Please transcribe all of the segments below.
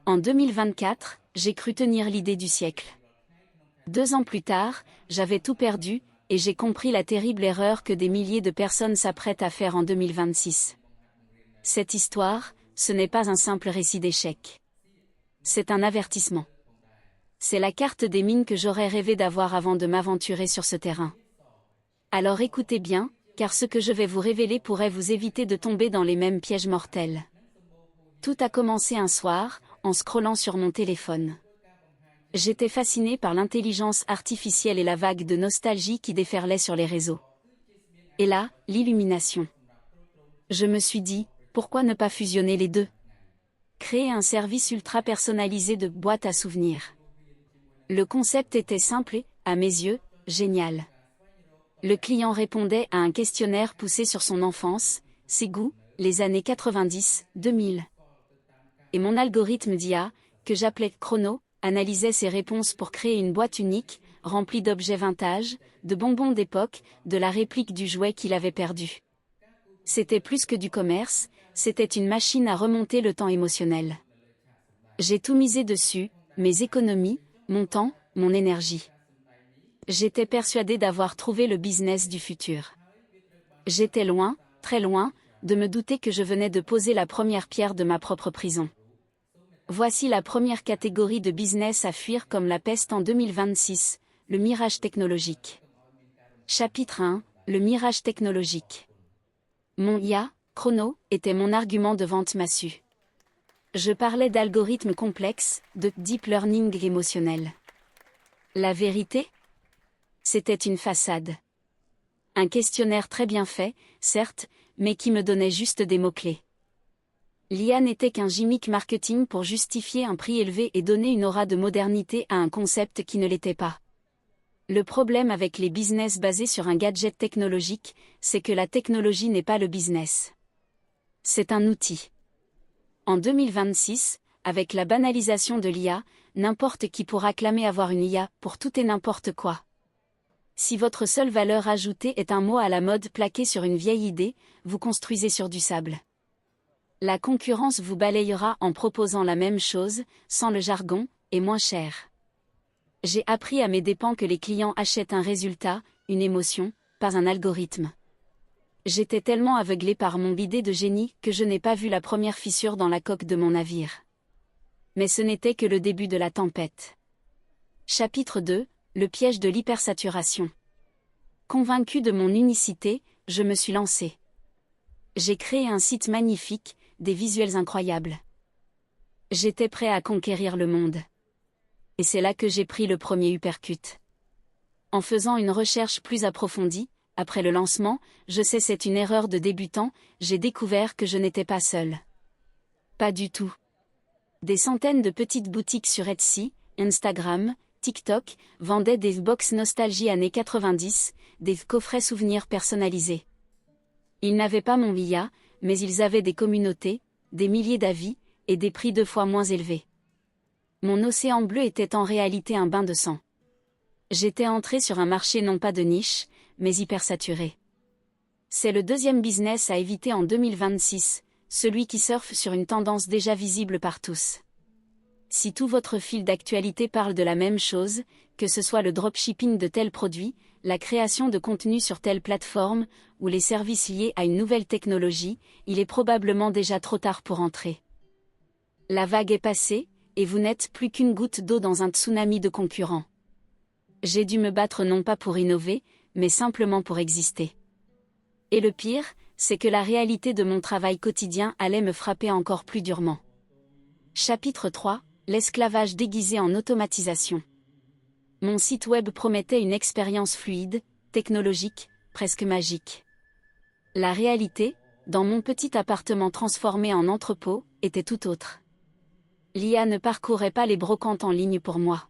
En 2024, j'ai cru tenir l'idée du siècle. 2 ans plus tard, j'avais tout perdu, et j'ai compris la terrible erreur que des milliers de personnes s'apprêtent à faire en 2026. Cette histoire, ce n'est pas un simple récit d'échec. C'est un avertissement. C'est la carte des mines que j'aurais rêvé d'avoir avant de m'aventurer sur ce terrain. Alors écoutez bien, car ce que je vais vous révéler pourrait vous éviter de tomber dans les mêmes pièges mortels. Tout a commencé un soir, en scrollant sur mon téléphone. J'étais fasciné par l'intelligence artificielle et la vague de nostalgie qui déferlait sur les réseaux. Et là, l'illumination. Je me suis dit, pourquoi ne pas fusionner les deux? Créer un service ultra personnalisé de boîte à souvenirs. Le concept était simple et, à mes yeux, génial. Le client répondait à un questionnaire poussé sur son enfance, ses goûts, les années 90, 2000. Et mon algorithme d'IA, que j'appelais Chrono, analysait ses réponses pour créer une boîte unique, remplie d'objets vintage, de bonbons d'époque, de la réplique du jouet qu'il avait perdu. C'était plus que du commerce, c'était une machine à remonter le temps émotionnel. J'ai tout misé dessus, mes économies, mon temps, mon énergie. J'étais persuadé d'avoir trouvé le business du futur. J'étais loin, très loin, de me douter que je venais de poser la première pierre de ma propre prison. Voici la première catégorie de business à fuir comme la peste en 2026, le mirage technologique. Chapitre 1, le mirage technologique. Mon IA, Chrono, était mon argument de vente massue. Je parlais d'algorithmes complexes, de deep learning émotionnel. La vérité? C'était une façade. Un questionnaire très bien fait, certes, mais qui me donnait juste des mots-clés. L'IA n'était qu'un gimmick marketing pour justifier un prix élevé et donner une aura de modernité à un concept qui ne l'était pas. Le problème avec les business basés sur un gadget technologique, c'est que la technologie n'est pas le business. C'est un outil. En 2026, avec la banalisation de l'IA, n'importe qui pourra clamer avoir une IA pour tout et n'importe quoi. Si votre seule valeur ajoutée est un mot à la mode plaqué sur une vieille idée, vous construisez sur du sable. La concurrence vous balayera en proposant la même chose, sans le jargon, et moins cher. J'ai appris à mes dépens que les clients achètent un résultat, une émotion, pas un algorithme. J'étais tellement aveuglé par mon idée de génie que je n'ai pas vu la première fissure dans la coque de mon navire. Mais ce n'était que le début de la tempête. Chapitre 2, le piège de l'hypersaturation. Convaincu de mon unicité, je me suis lancé. J'ai créé un site magnifique, des visuels incroyables. J'étais prêt à conquérir le monde. Et c'est là que j'ai pris le premier uppercut. En faisant une recherche plus approfondie, après le lancement, je sais c'est une erreur de débutant, j'ai découvert que je n'étais pas seul. Pas du tout. Des centaines de petites boutiques sur Etsy, Instagram, TikTok, vendaient des box nostalgie années 90, des coffrets souvenirs personnalisés. Ils n'avaient pas mon IA, mais ils avaient des communautés, des milliers d'avis, et des prix 2 fois moins élevés. Mon océan bleu était en réalité un bain de sang. J'étais entré sur un marché non pas de niche, mais hyper saturé. C'est le deuxième business à éviter en 2026, celui qui surfe sur une tendance déjà visible par tous. Si tout votre fil d'actualité parle de la même chose, que ce soit le dropshipping de tel produit, la création de contenu sur telle plateforme, ou les services liés à une nouvelle technologie, il est probablement déjà trop tard pour entrer. La vague est passée, et vous n'êtes plus qu'une goutte d'eau dans un tsunami de concurrents. J'ai dû me battre non pas pour innover, mais simplement pour exister. Et le pire, c'est que la réalité de mon travail quotidien allait me frapper encore plus durement. Chapitre 3, l'esclavage déguisé en automatisation. Mon site web promettait une expérience fluide, technologique, presque magique. La réalité, dans mon petit appartement transformé en entrepôt, était tout autre. L'IA ne parcourait pas les brocantes en ligne pour moi.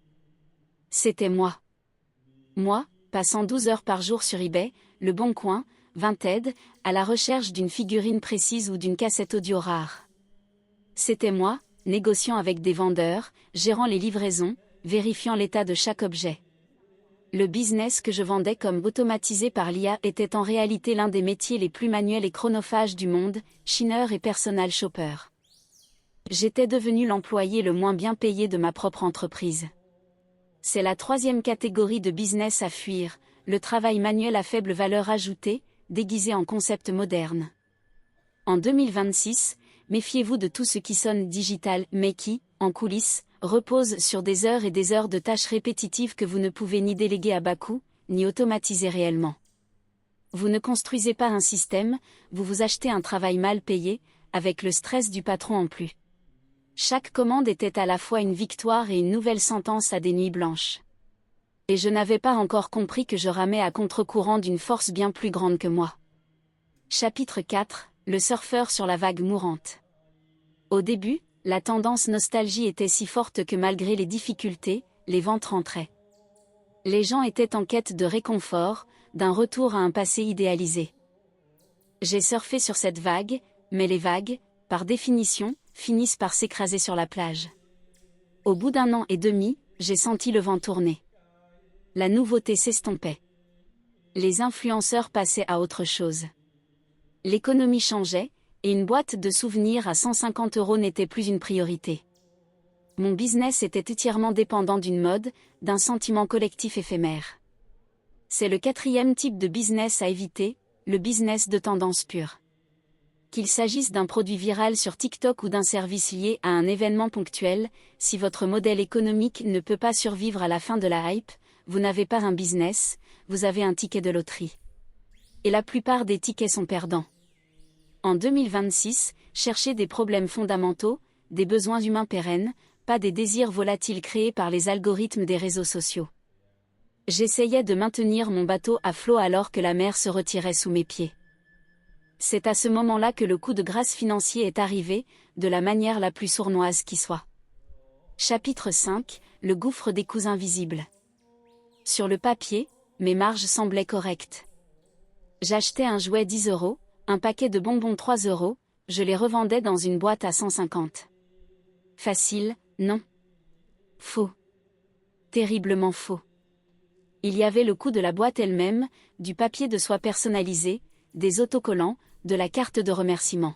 C'était moi. Moi, passant 12 heures par jour sur eBay, Le Bon Coin, Vinted, à la recherche d'une figurine précise ou d'une cassette audio rare. C'était moi, négociant avec des vendeurs, gérant les livraisons, vérifiant l'état de chaque objet. Le business que je vendais comme automatisé par l'IA était en réalité l'un des métiers les plus manuels et chronophages du monde, chineur et personal shopper. J'étais devenu l'employé le moins bien payé de ma propre entreprise. C'est la troisième catégorie de business à fuir, le travail manuel à faible valeur ajoutée, déguisé en concept moderne. En 2026, méfiez-vous de tout ce qui sonne digital, mais qui, en coulisses, repose sur des heures et des heures de tâches répétitives que vous ne pouvez ni déléguer à bas coût, ni automatiser réellement. Vous ne construisez pas un système, vous vous achetez un travail mal payé, avec le stress du patron en plus. Chaque commande était à la fois une victoire et une nouvelle sentence à des nuits blanches. Et je n'avais pas encore compris que je ramais à contre-courant d'une force bien plus grande que moi. Chapitre 4, le surfeur sur la vague mourante. Au début, la tendance nostalgie était si forte que malgré les difficultés, les ventes rentraient. Les gens étaient en quête de réconfort, d'un retour à un passé idéalisé. J'ai surfé sur cette vague, mais les vagues, par définition, finissent par s'écraser sur la plage. Au bout d'1 an et demi, j'ai senti le vent tourner. La nouveauté s'estompait. Les influenceurs passaient à autre chose. L'économie changeait, et une boîte de souvenirs à 150 € n'était plus une priorité. Mon business était entièrement dépendant d'une mode, d'un sentiment collectif éphémère. C'est le 4e type de business à éviter, le business de tendance pure. Qu'il s'agisse d'un produit viral sur TikTok ou d'un service lié à un événement ponctuel, si votre modèle économique ne peut pas survivre à la fin de la hype, vous n'avez pas un business, vous avez un ticket de loterie. Et la plupart des tickets sont perdants. En 2026, cherchez des problèmes fondamentaux, des besoins humains pérennes, pas des désirs volatiles créés par les algorithmes des réseaux sociaux. J'essayais de maintenir mon bateau à flot alors que la mer se retirait sous mes pieds. C'est à ce moment-là que le coup de grâce financier est arrivé, de la manière la plus sournoise qui soit. Chapitre 5, le gouffre des coûts invisibles. Sur le papier, mes marges semblaient correctes. J'achetais un jouet 10 €, un paquet de bonbons 3 €, je les revendais dans une boîte à 150. Facile, non. Faux. Terriblement faux. Il y avait le coût de la boîte elle-même, du papier de soie personnalisé, des autocollants, de la carte de remerciement.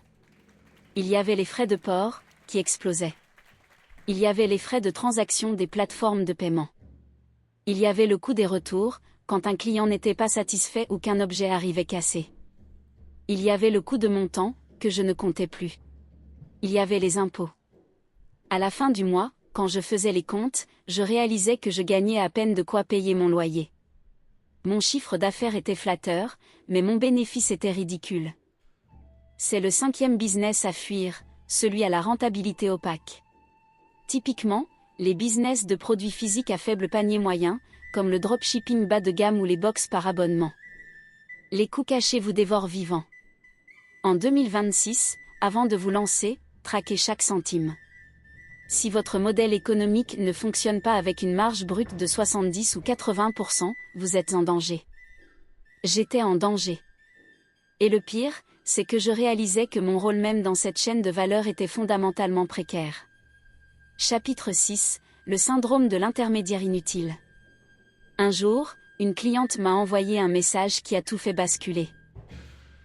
Il y avait les frais de port, qui explosaient. Il y avait les frais de transaction des plateformes de paiement. Il y avait le coût des retours, quand un client n'était pas satisfait ou qu'un objet arrivait cassé. Il y avait le coût de mon temps, que je ne comptais plus. Il y avait les impôts. À la fin du mois, quand je faisais les comptes, je réalisais que je gagnais à peine de quoi payer mon loyer. Mon chiffre d'affaires était flatteur, mais mon bénéfice était ridicule. C'est le 5e business à fuir, celui à la rentabilité opaque. Typiquement, les business de produits physiques à faible panier moyen, comme le dropshipping bas de gamme ou les box par abonnement. Les coûts cachés vous dévorent vivant. En 2026, avant de vous lancer, traquez chaque centime. Si votre modèle économique ne fonctionne pas avec une marge brute de 70 ou 80%, vous êtes en danger. J'étais en danger. Et le pire, c'est que je réalisais que mon rôle même dans cette chaîne de valeur était fondamentalement précaire. Chapitre 6, le syndrome de l'intermédiaire inutile. Un jour, une cliente m'a envoyé un message qui a tout fait basculer.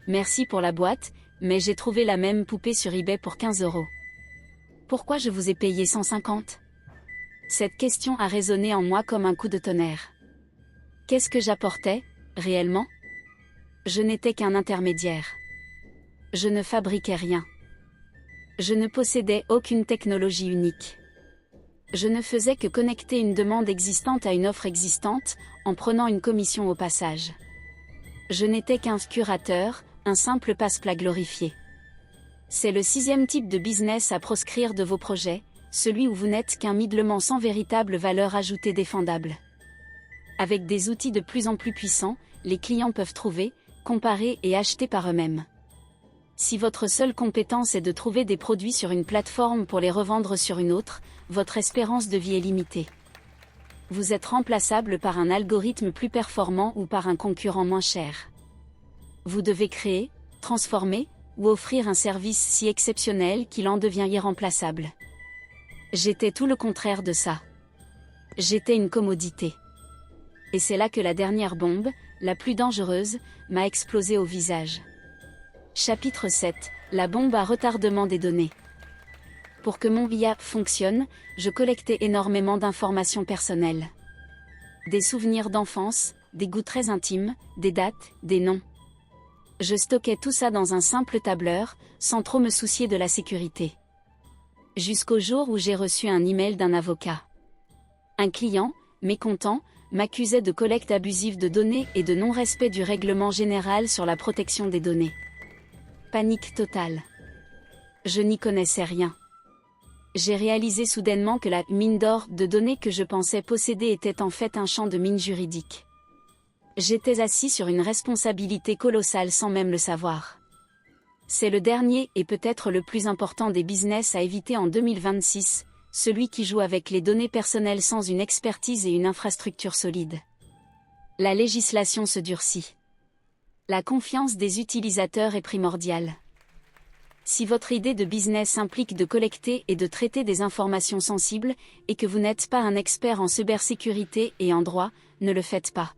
Merci pour la boîte, mais j'ai trouvé la même poupée sur eBay pour 15 €. Pourquoi je vous ai payé 150 ? Cette question a résonné en moi comme un coup de tonnerre. Qu'est-ce que j'apportais, réellement ? Je n'étais qu'un intermédiaire. Je ne fabriquais rien. Je ne possédais aucune technologie unique. Je ne faisais que connecter une demande existante à une offre existante, en prenant une commission au passage. Je n'étais qu'un curateur, un simple passe-plat glorifié. C'est le 6e type de business à proscrire de vos projets, celui où vous n'êtes qu'un middlement sans véritable valeur ajoutée défendable. Avec des outils de plus en plus puissants, les clients peuvent trouver, comparer et acheter par eux-mêmes. Si votre seule compétence est de trouver des produits sur une plateforme pour les revendre sur une autre, votre espérance de vie est limitée. Vous êtes remplaçable par un algorithme plus performant ou par un concurrent moins cher. Vous devez créer, transformer, ou offrir un service si exceptionnel qu'il en devient irremplaçable. J'étais tout le contraire de ça. J'étais une commodité. Et c'est là que la dernière bombe, la plus dangereuse, m'a explosé au visage. Chapitre 7, la bombe à retardement des données. Pour que mon IA fonctionne, je collectais énormément d'informations personnelles. Des souvenirs d'enfance, des goûts très intimes, des dates, des noms. Je stockais tout ça dans un simple tableur, sans trop me soucier de la sécurité. Jusqu'au jour où j'ai reçu un email d'un avocat. Un client, mécontent, m'accusait de collecte abusive de données et de non-respect du règlement général sur la protection des données. Panique totale. Je n'y connaissais rien. J'ai réalisé soudainement que la mine d'or de données que je pensais posséder était en fait un champ de mine juridique. J'étais assis sur une responsabilité colossale sans même le savoir. C'est le dernier et peut-être le plus important des business à éviter en 2026, celui qui joue avec les données personnelles sans une expertise et une infrastructure solide. La législation se durcit. La confiance des utilisateurs est primordiale. Si votre idée de business implique de collecter et de traiter des informations sensibles, et que vous n'êtes pas un expert en cybersécurité et en droit, ne le faites pas.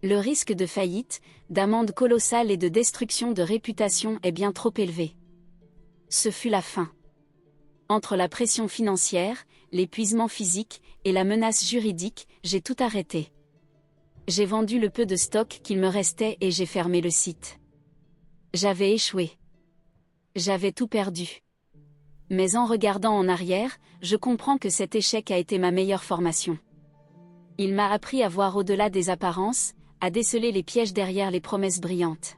Le risque de faillite, d'amende colossale et de destruction de réputation est bien trop élevé. Ce fut la fin. Entre la pression financière, l'épuisement physique et la menace juridique, j'ai tout arrêté. J'ai vendu le peu de stock qu'il me restait et j'ai fermé le site. J'avais échoué. J'avais tout perdu. Mais en regardant en arrière, je comprends que cet échec a été ma meilleure formation. Il m'a appris à voir au-delà des apparences, à déceler les pièges derrière les promesses brillantes.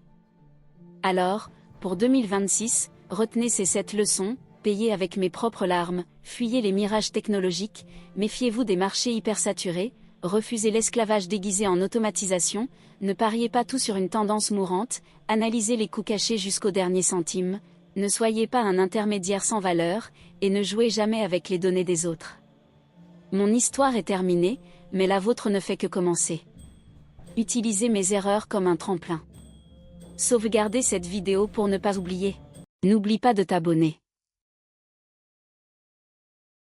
Alors, pour 2026, retenez ces 7 leçons, payez avec mes propres larmes, fuyez les mirages technologiques, méfiez-vous des marchés hypersaturés, refusez l'esclavage déguisé en automatisation, ne pariez pas tout sur une tendance mourante, analysez les coûts cachés jusqu'au dernier centime, ne soyez pas un intermédiaire sans valeur, et ne jouez jamais avec les données des autres. Mon histoire est terminée, mais la vôtre ne fait que commencer. Utilisez mes erreurs comme un tremplin. Sauvegardez cette vidéo pour ne pas oublier. N'oublie pas de t'abonner.